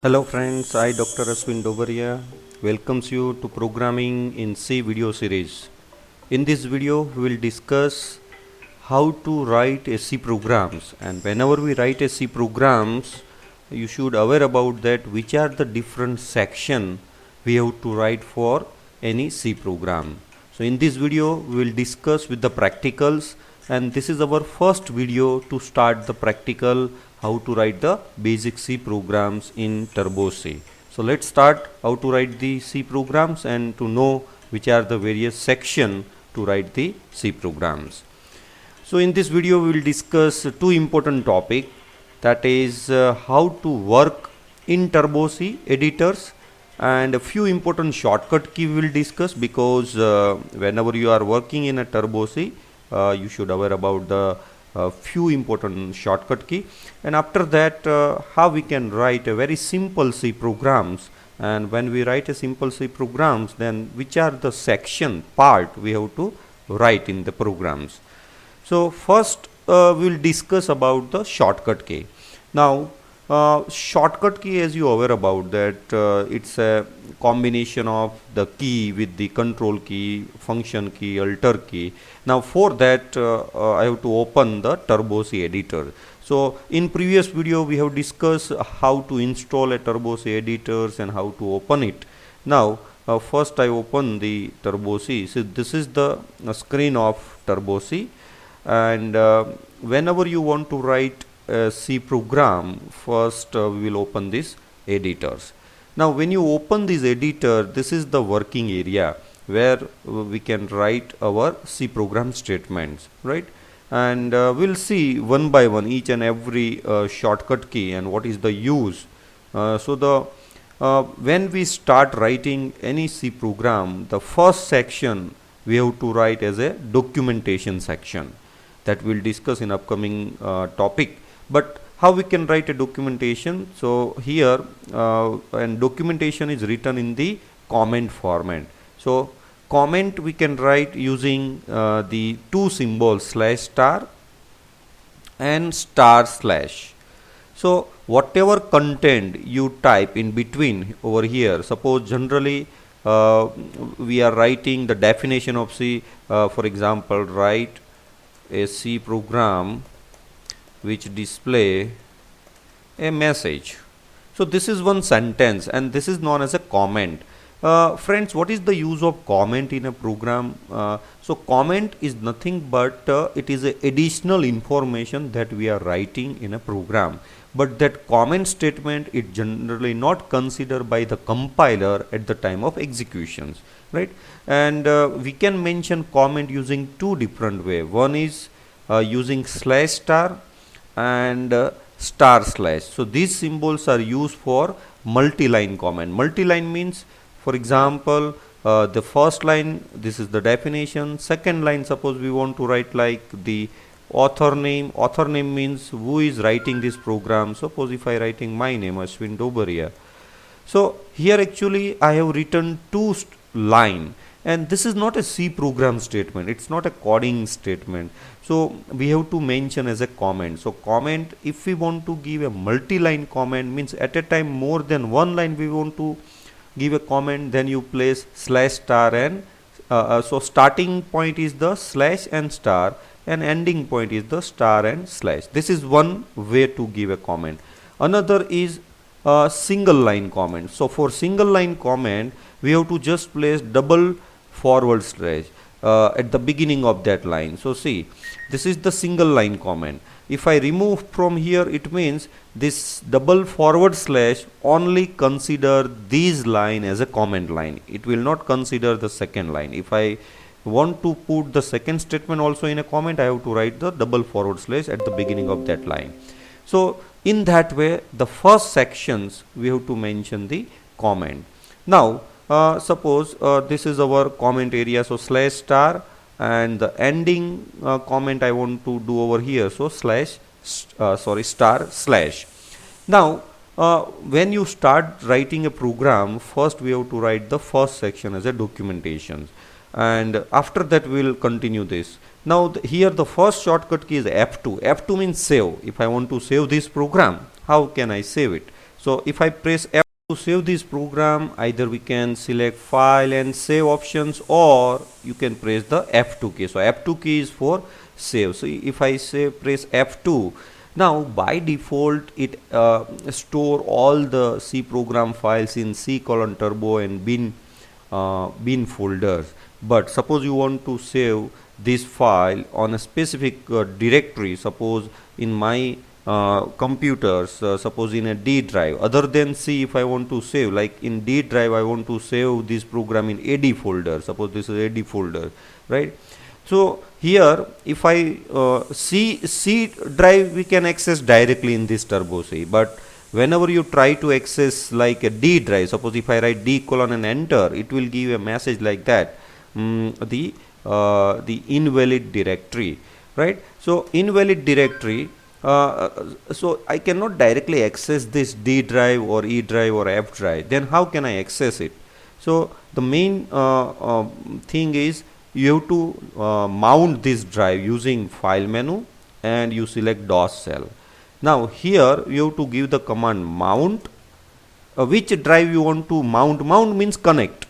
Hello friends, I Dr.Ashwin Dobariya welcomes you to Programming in C video series. In this video we will discuss how to write a C programs, and whenever we write a C programs you should aware about that which are the different section we have to write for any C program. So in this video we will discuss with the practicals, and this is our first video to start the practical how to write the basic C programs in Turbo C. So let's start how to write the C programs and to know which are the various section to write the C programs. So in this video we will discuss two important topic, that is how to work in Turbo C editors, and a few important shortcut key we will discuss, because whenever you are working in a Turbo C you should aware about the few important shortcut key, and after that how we can write a very simple C programs. And when we write a simple C programs, then which are the section part we have to write in the programs. So first we will discuss about the shortcut key. Now shortcut key, as you are aware about that, it's a combination of the key with the control key, function key, alter key. Now for that I have to open the Turbo C editor. So in previous video we have discussed how to install a Turbo C editors and how to open it. Now first I open the Turbo C. So this is the screen of Turbo C, and whenever you want to write a C program, first we will open this editors. Now when you open this editor, this is the working area where we can write our C program statements, right? And we'll see one by one each and every shortcut key and what is the use. When we start writing any C program, the first section we have to write as a documentation section, that we'll discuss in upcoming topic. But how we can write a documentation? So here and documentation is written in the comment format. So comment we can write using the two symbols /* and */. So whatever content you type in between over here, suppose generally we are writing the definition of C, for example, write a C program which display a message. So this is one sentence and this is known as a comment. Friends, what is the use of comment in a program? So comment is nothing but it is a additional information that we are writing in a program, but that comment statement is generally not considered by the compiler at the time of executions, right? And we can mention comment using two different way. One is using /* and */. So these symbols are used for multi-line comment. Multi-line means, for example, the first line, this is the definition. Second line, suppose we want to write like the author name. Author name means who is writing this program. Suppose if I writing my name, Ashwin Dobariya. So here actually I have written two line, and this is not a C program statement, it's not a coding statement, so we have to mention as a comment. So comment, if we want to give a multi-line comment, means at a time more than one line we want to give a comment, then you place /* and so starting point is the / and star, and ending point is the star and /. This is one way to give a comment. Another is single line comment. So for single line comment we have to just place double forward slash at the beginning of that line. So see, this is the single line comment. If I remove from here, it means this double forward slash only consider this line as a comment line. It will not consider the second line. If I want to put the second statement also in a comment, I have to write the double forward slash at the beginning of that line. So in that way, the first sections we have to mention the comment. Now suppose this is our comment area, so /* and the ending comment I want to do over here, so */. Now when you start writing a program, first we have to write the first section as a documentation, and after that we will continue this. Now here the first shortcut key is F2. F2 means save. If I want to save this program, how can I save it? So if I press F to save this program, either we can select file and save options, or you can press the F2 key. So F2 key is for save. So if I say press F2, now by default it store all the C program files in C:turbo and bin folders. But suppose you want to save this file on a specific directory, suppose in my computers, suppose in a D drive other than C. If I want to save, like in D drive I want to save this program in AD folder, suppose this is AD folder, right? So here if I C drive we can access directly in this turbo C, but whenever you try to access like a D drive, suppose if I write D colon and enter, it will give a message like that, the invalid directory, right? So invalid directory, so I cannot directly access this D drive or E drive or F drive. Then how can I access it? So the main thing is you have to mount this drive using file menu, and you select DOS cell. Now here you have to give the command mount. Which drive you want to mount? Mount means connect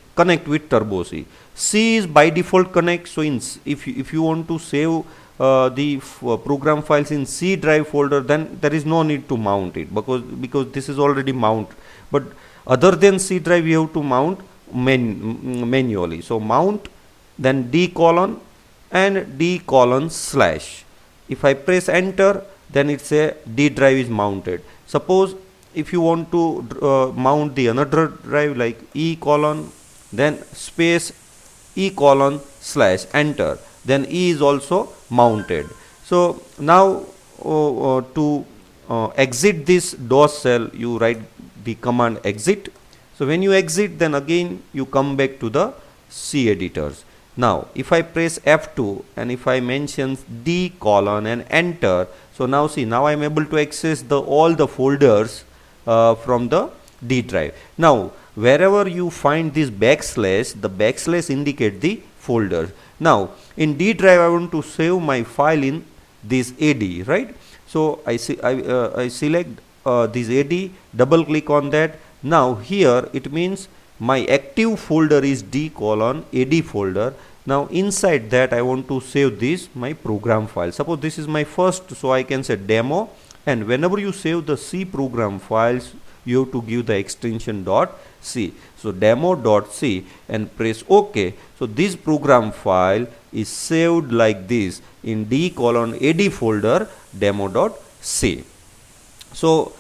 with turbo C. C is by default connect. So if you want to save the program files in C drive folder, then there is no need to mount it, because this is already mount. But other than C drive you have to mount manually. So mount, then D colon and D colon slash. If I press enter, then it's a D drive is mounted. Suppose if you want to mount the another drive like E colon, then space E colon slash enter, then E is also mounted. So now to exit this DOS cell, you write the command exit. So when you exit, then again you come back to the C editors. Now if I press F2 and if I mention D colon and enter, so now see, now I am able to access all the folders from the D drive. Now wherever you find this backslash, the backslash indicate the folder. Now in D drive I want to save my file in this AD, right? So I select this AD, double click on that. Now here it means my active folder is D colon AD folder. Now inside that I want to save this my program file. Suppose this is my first, so I can say demo, and whenever you save the C program files, you have to give the extension .c. So demo.c and press OK. So this program file is saved like this in D colon AD folder demo.c. So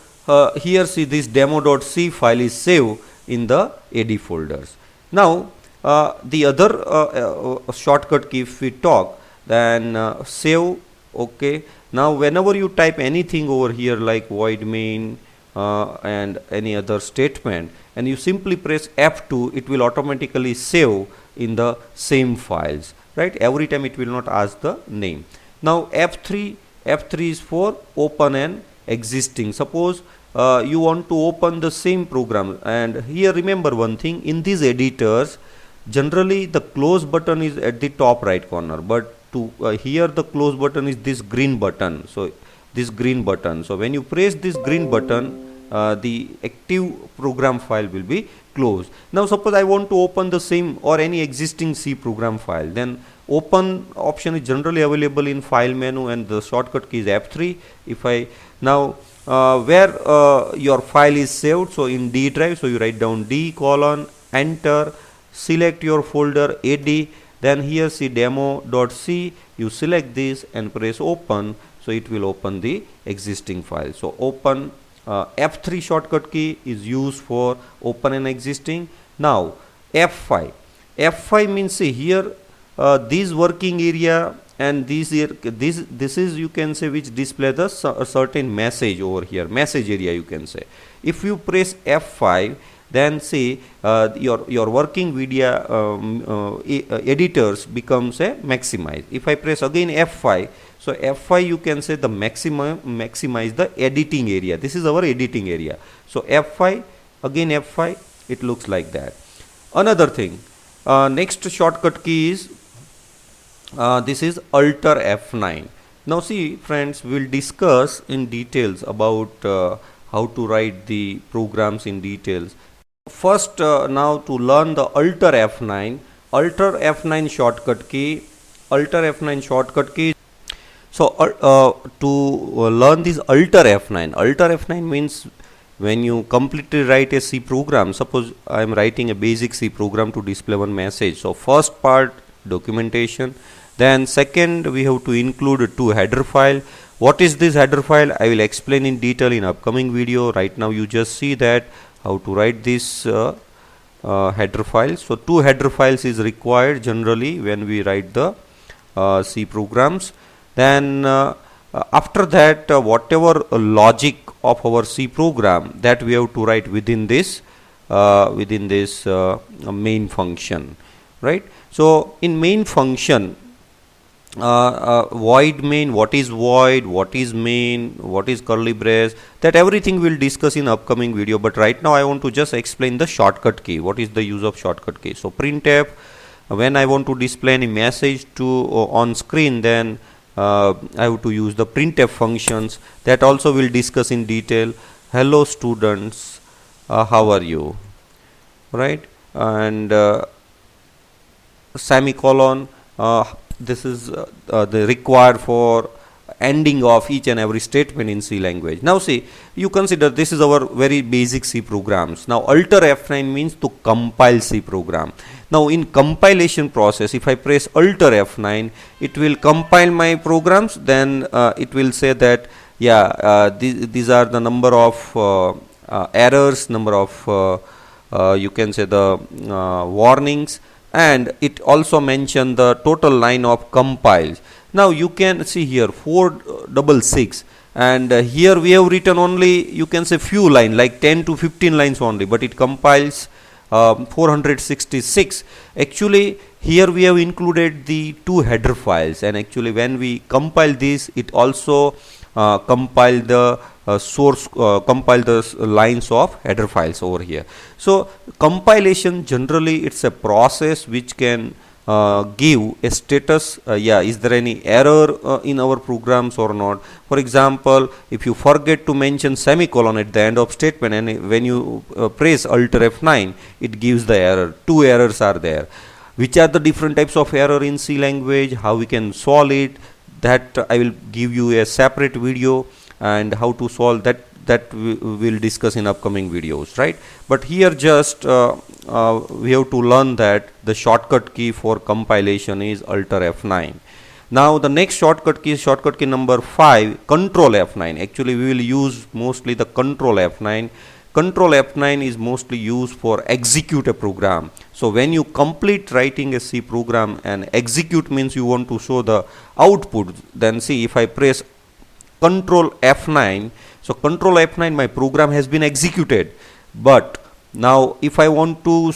here see, this demo.c file is saved in the AD folders. Now the other shortcut key, if we talk, then save, OK. Now whenever you type anything over here like void main and any other statement, and you simply press F2, it will automatically save in the same files, right? Every time it will not ask the name. Now F3 is for open an existing. Suppose you want to open the same program, and here remember one thing, in these editors generally the close button is at the top right corner, but to here the close button is this green button. So this green button, so when you press this green button, the active program file will be closed. Now suppose I want to open the same or any existing C program file, then open option is generally available in file menu, and the shortcut key is F3. If I now where your file is saved, so in D drive, so you write down D colon enter, select your folder AD, then here see demo.c, you select this and press open, so it will open the existing file. So open, F3 shortcut key is used for open an existing. Now F5 means, see here this working area and this is you can say which display the certain message over here, message area you can say. If you press F5, then see your working media editors becomes a maximize. If I press again F5, so F5 you can say the maximize the editing area. This is our editing area. So F5, again F5, it looks like that. Another thing, next shortcut key is this is Alt F9. Now see friends, we'll discuss in details about how to write the programs in details. First, now to learn the Alt F9, shortcut key, Alt F9 shortcut key. So to learn this Alt F9 means when you completely write a C program. Suppose I am writing a basic C program to display one message. So first part, documentation. Then second, we have to include two header file. What is this header file? I will explain in detail in upcoming video. Right now you just see that how to write this header file. So two header files is required generally when we write the C programs. Then after that, whatever logic of our C program, that we have to write within this main function, right? So in main function, void main, what is void, what is main, what is curly brace, that everything we'll discuss in upcoming video. But right now I want to just explain the shortcut key. What is the use of shortcut key? So printf, when I want to display any message to on screen, then I have to use the printf functions. That also we'll discuss in detail. Hello students, how are you, right? And semicolon, this is the required for ending of each and every statement in C language. Now see, you consider this is our very basic C programs. Now Alt F9 means to compile C program. Now in compilation process, if I press Alt F9, it will compile my programs. Then it will say that these are the number of errors, number of you can say the warnings, and it also mention the total line of compiles. Now you can see here 466, and here we have written only, you can say few lines, like 10 to 15 lines only, but it compiles 466. Actually here we have included the two header files, and actually when we compile this, it also compile the compile the lines of header files over here. So compilation generally it's a process which can give a status, is there any error in our programs or not. For example, if you forget to mention semicolon at the end of statement, and when you press Alt F9, it gives the error. Two errors are there. Which are the different types of error in C language, how we can solve it, that I will give you a separate video, and how to solve that we will discuss in upcoming videos, right? But here just we have to learn that the shortcut key for compilation is Alt F9. Now the next shortcut key number 5, Control F9. Actually we will use mostly the Control F9. Control F9 is mostly used for execute a program. So when you complete writing a C program, and execute means you want to show the output, then see, if I press Control F9, so Control F9, my program has been executed. But now if I want to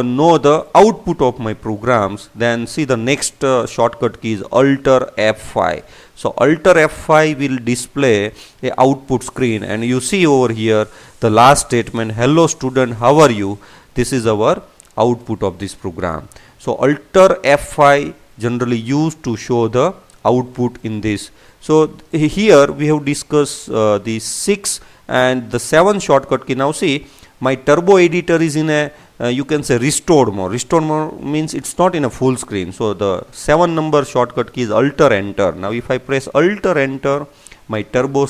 know the output of my programs, then see the next shortcut key is Alt F5. So Alt F5 will display a output screen, and you see over here the last statement, hello student, how are you? This is our output of this program. So Alt F5 generally used to show the output in this. So here we have discussed the 6 and the 7 shortcut key. Now see, my turbo editor is in a you can say restored mode. Restored mode means it's not in a full screen. So the 7 number shortcut key is Alt Enter. Now if I press Alt Enter, my turbo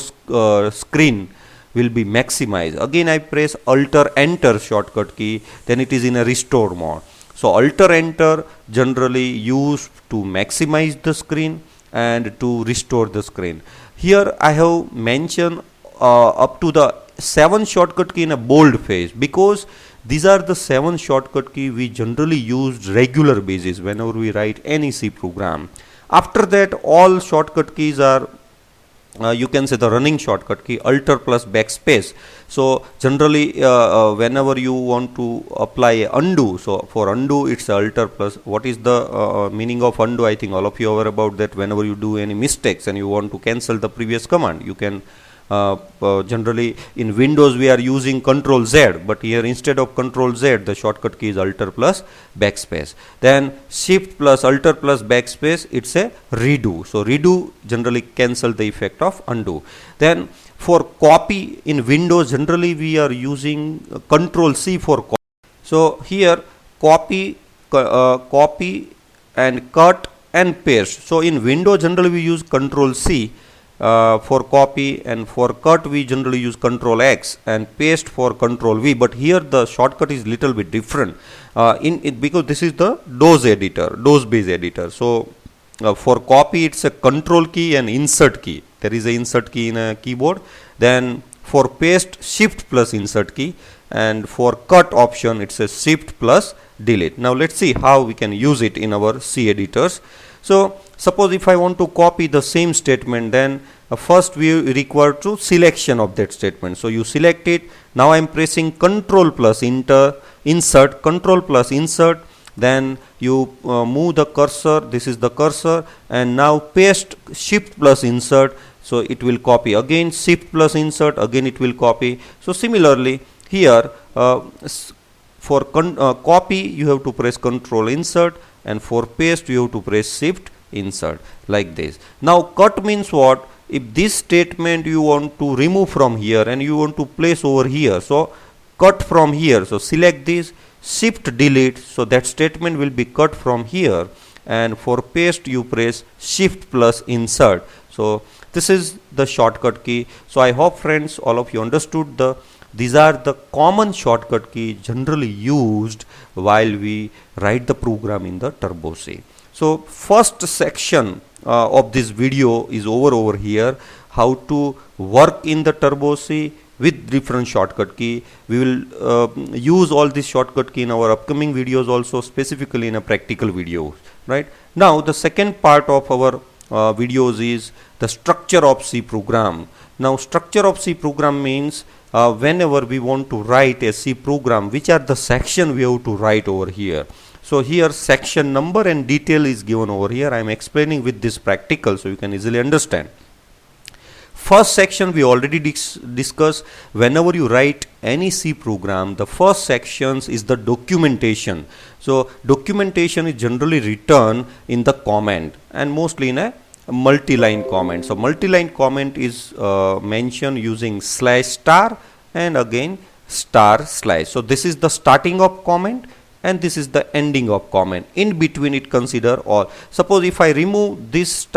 screen will be maximized. Again I press Alt Enter shortcut key, then it is in a restored mode. So Alt Enter generally used to maximize the screen and to restore the screen. Here I have mentioned up to the 7 shortcut key in a bold phase, because these are the 7 shortcut key we generally use regular basis whenever we write any C program. After that, all shortcut keys are you can say the running shortcut key, Alt plus backspace. So generally whenever you want to apply undo, so for undo it's Alt plus, what is the meaning of undo? I think all of you are aware about that. Whenever you do any mistakes and you want to cancel the previous command, you can generally in Windows we are using Control Z, but here instead of Control Z the shortcut key is Alt plus backspace. Then Shift plus Alt plus backspace, it's a redo. So redo generally cancel the effect of undo. Then For copy in Windows, generally we are using Control C for copy. So here copy and cut and paste. So in Windows generally we use Control C for copy, and for cut we generally use Control X, and paste for Control V. But here the shortcut is little bit different in it, because this is the DOS base editor. So for copy it's a Control key and insert key. There is a insert key in a keyboard. Then for paste, Shift plus insert key, and for cut option it's a Shift plus delete. Now let's see how we can use it in our C editors. So suppose if I want to copy the same statement, then first we require to selection of that statement. So you select it. Now I am pressing Control plus insert, Control plus insert. Then you move the cursor, this is the cursor, and now paste, Shift plus insert. So it will copy again, Shift plus insert, again it will copy. So similarly here for copy you have to press Control insert, and for paste you have to press Shift insert, like this. Now cut means what? If this statement you want to remove from here and you want to place over here, so cut from here. So select this, Shift delete, so that statement will be cut from here, and for paste you press Shift plus insert. So this is the shortcut key. So I hope friends all of you understood these are the common shortcut key generally used while we write the program in the Turbo C. So first section of this video is over here, how to work in the Turbo C with different shortcut key. We will use all this shortcut key in our upcoming videos also, specifically in a practical video, right? Now the second part of our videos is the structure of C program. Now structure of C program means whenever we want to write a C program, which are the section we have to write over here. So here section number and detail is given over here. I am explaining with this practical so you can easily understand. First section we already discussed. Whenever you write any C program, the first sections is the documentation. So documentation is generally written in the comment, and mostly in a multi-line comment. So multi-line comment is mentioned using /* and again */. So this is the starting of comment and this is the ending of comment. In between it consider all. Suppose if I remove this */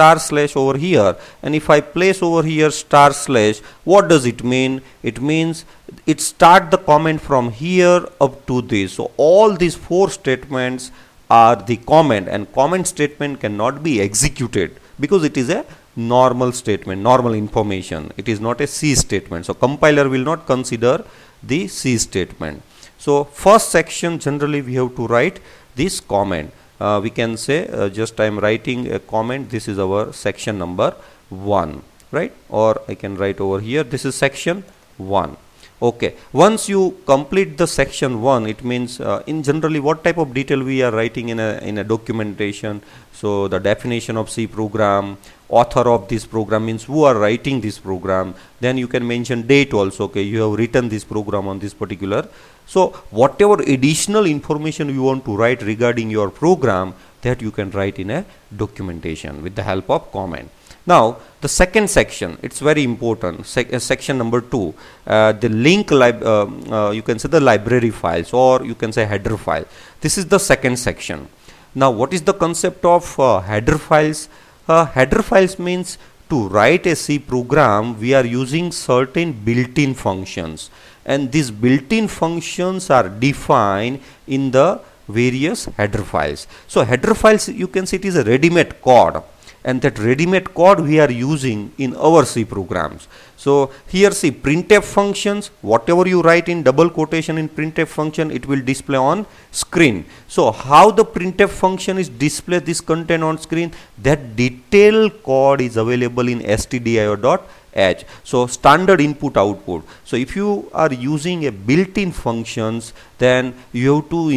over here, and if I place over here */, what does it mean? It means it start the comment from here up to this. So all these four statements are the comment, and comment statement cannot be executed because it is a normal statement, normal information. It is not a C statement. So compiler will not consider the C statement. So first section generally we have to write this comment. We can say just I am writing a comment. This is our section number 1, right? Or I can write over here, this is section 1. Okay, once you complete the section 1, it means in generally what type of detail we are writing in a documentation. So the definition of C program, author of this program means who are writing this program. Then you can mention date also. Okay, you have written this program on this particular. So whatever additional information you want to write regarding your program, that you can write in a documentation with the help of comment. Now the second section, it's very important, section number 2, the link you can say the library files, or you can say header file. This is the second section. Now what is the concept of header files? Header files means to write a C program we are using certain built-in functions, and these built-in functions are defined in the various header files. So header files, you can see it is a ready-made code, and that ready-made code we are using in our C programs. So here see printf functions, whatever you write in double quotation in printf function, it will display on screen. So how the printf function is display this content on screen, that detailed code is available in stdio.h. So standard input output. So if you are using a built-in functions, then you have to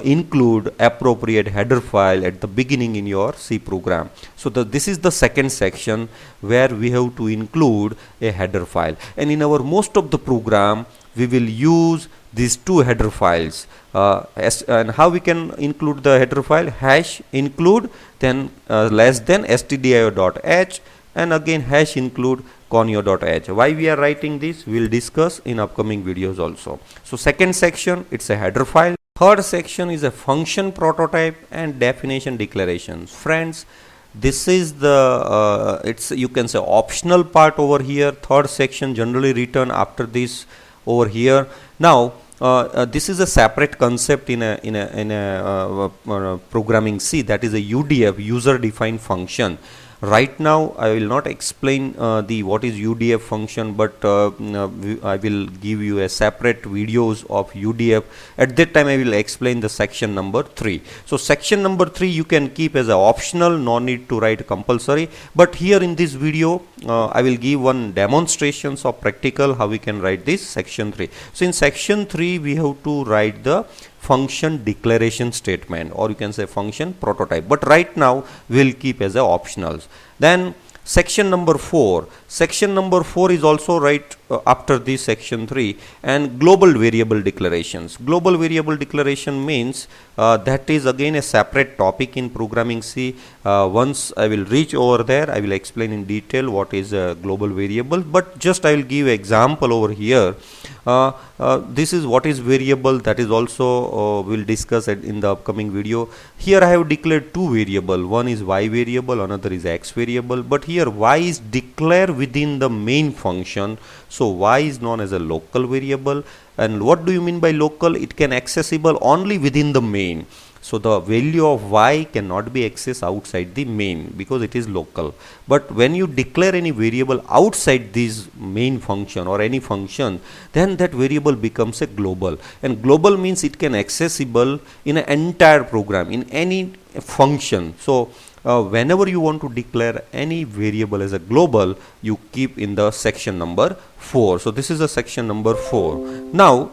include appropriate header file at the beginning in your C program. So this is the second section where we have to include a header file, and in our most of the program we will use these two header files. And how we can include the header file? #include, then less than stdio.h, and again #include conio.h. Why we are writing this, we will discuss in upcoming videos also. So second section, it's a header file. Third section is a function prototype and definition declarations. Friends, this is the it's, you can say, optional part over here. Third section generally written after this over here. Now this is a separate concept in a programming C, that is a UDF, user defined function. Right now I will not explain the what is UDF function, but I will give you a separate videos of UDF. At that time I will explain the section number 3. So section number 3 you can keep as a optional, no need to write compulsory, but here in this video I will give one demonstrations of practical how we can write this section 3. So in section 3 we have to write the function declaration statement, or you can say function prototype, but right now we will keep as a optionals. Then section number 4, section number 4 is also right after this section 3, and global variable declarations. Global variable declaration means that is again a separate topic in programming C. Once I will reach over there I will explain in detail what is a global variable, but just I will give example over here. This is what is variable, that is also we'll discuss it in the upcoming video. Here I have declared two variable, one is y variable, another is x variable, but here y is declared within the main function, so y is known as a local variable. And what do you mean by local? It can accessible only within the main. So the value of y cannot be accessed outside the main because it is local. But when you declare any variable outside this main function or any function, then that variable becomes a global. And global means it can accessible in an entire program, in any function. So whenever you want to declare any variable as a global, you keep in the section number 4. So this is a section number 4. Now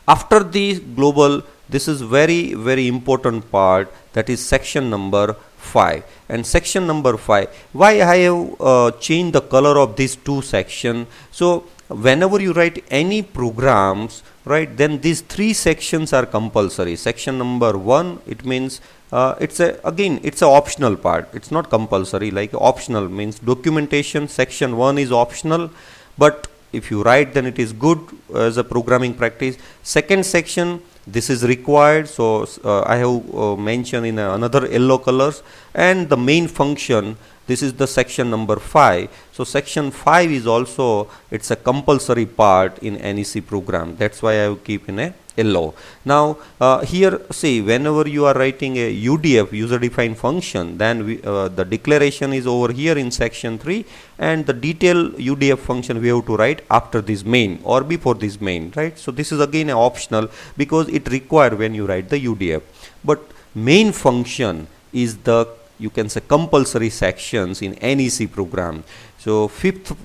after the global, this is very important part, that is section number 5. And section number 5, why I have changed the color of these two sections? So whenever you write any programs, right, then these three sections are compulsory. Section number 1, it means it's a optional part, it's not compulsory. Like optional means documentation, section 1 is optional, but if you write then it is good as a programming practice. Second section, this is required, so I have mentioned in another yellow colors. And the main function, this is the section number 5. So section 5 is also, it's a compulsory part in any C program, that's why I will keep in a yellow. Now here see, whenever you are writing a UDF, user defined function, then the declaration is over here in section 3, and the detailed UDF function we have to write after this main or before this main, right? So this is again a optional because it require when you write the UDF, but main function is the, you can say, compulsory sections in any C program. So fifth,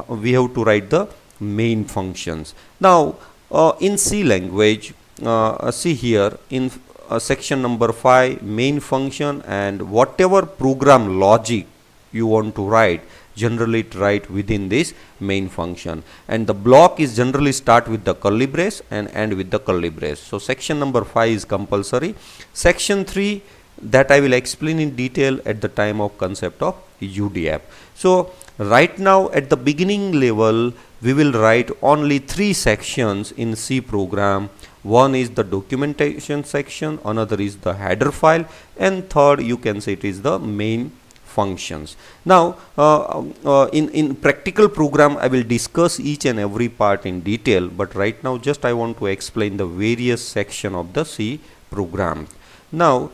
we have to write the main functions. Now in C language, see here in section number 5, main function, and whatever program logic you want to write, generally write within this main function, and the block is generally start with the curly brace and end with the curly brace. So section number 5 is compulsory. Section 3, that I will explain in detail at the time of concept of UDF. So right now at the beginning level we will write only 3 sections in C program. One is the documentation section, another is the header file, and third you can say it is the main functions. Now in practical program I will discuss each and every part in detail, but right now just I want to explain the various section of the C program. Now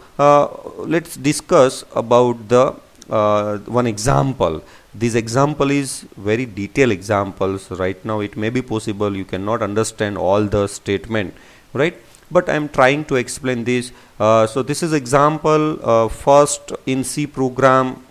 let's discuss about the one example. This example is very detailed examples. Right now it may be possible you cannot understand all the statement, right, but I am trying to explain this. So this is example. First in C program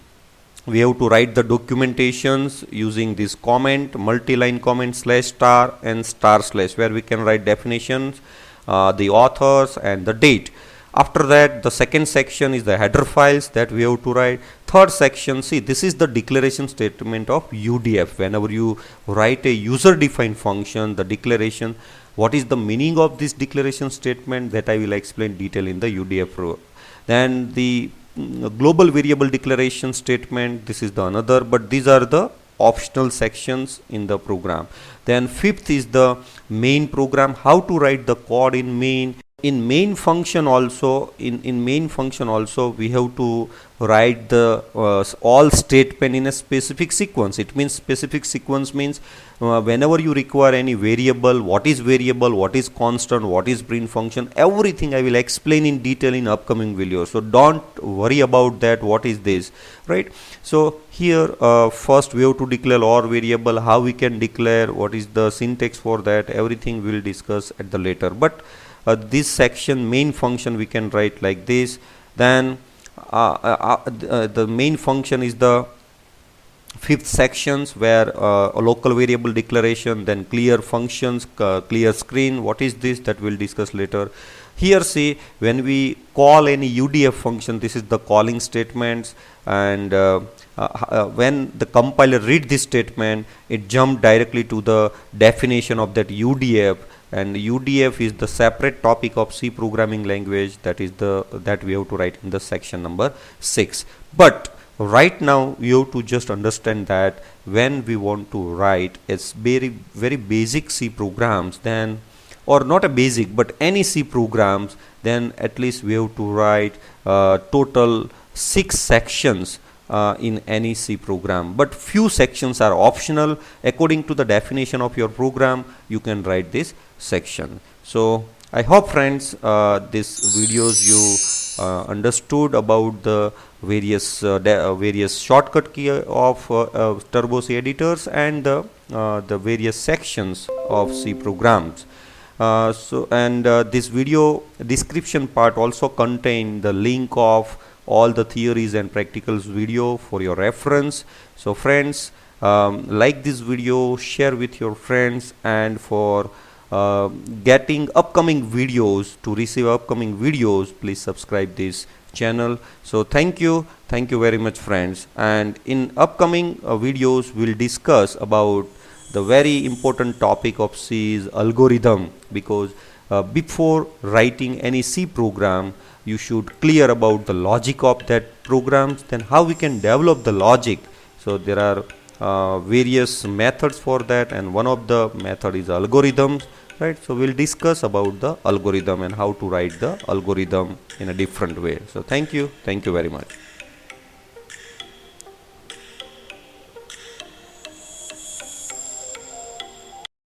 we have to write the documentations using this comment, multi-line comment, slash star and star slash, where we can write definitions, the authors and the date. After that, the second section is the header files that we have to write. Third section, see, this is the declaration statement of UDF. Whenever you write a user defined function, the declaration, what is the meaning of this declaration statement, that I will explain detail in the UDF. Then the global variable declaration statement, this is the another, but these are the optional sections in the program. Then fifth is the main program, how to write the code in main function also. In main function also we have to write the all statement in a specific sequence. It means specific sequence means whenever you require any variable, what is constant, what is print function, everything I will explain in detail in upcoming videos. So don't worry about that, what is this, right? So here first we have to declare OR variable, how we can declare, what is the syntax for that, everything we will discuss at the later. But this section main function we can write like this. Then the main function is the fifth sections where a local variable declaration, then clear functions, clear screen, what is this, that we'll discuss later. Here see, when we call any UDF function, this is the calling statements, and when the compiler read this statement, it jump directly to the definition of that UDF, and UDF is the separate topic of C programming language, that is that we have to write in the section number 6. But right now you have to just understand that when we want to write a very basic C programs, then, or not a basic but any C programs, then at least we have to write total 6 sections in any C program. But few sections are optional. According to the definition of your program, you can write this section. So I hope friends this videos you understood about the various shortcut key of Turbo C editors and the various sections of C programs. This video description part also contain the link of all the theories and practicals video for your reference. So friends, like this video, share with your friends, and for getting upcoming videos, to receive upcoming videos, please subscribe this channel. So thank you very much friends, and in upcoming videos we'll discuss about the very important topic of C is algorithm, because before writing any C program you should clear about the logic of that programs, then how we can develop the logic. So there are various methods for that, and one of the method is algorithms, right? So we'll discuss about the algorithm and how to write the algorithm in a different way. So thank you very much.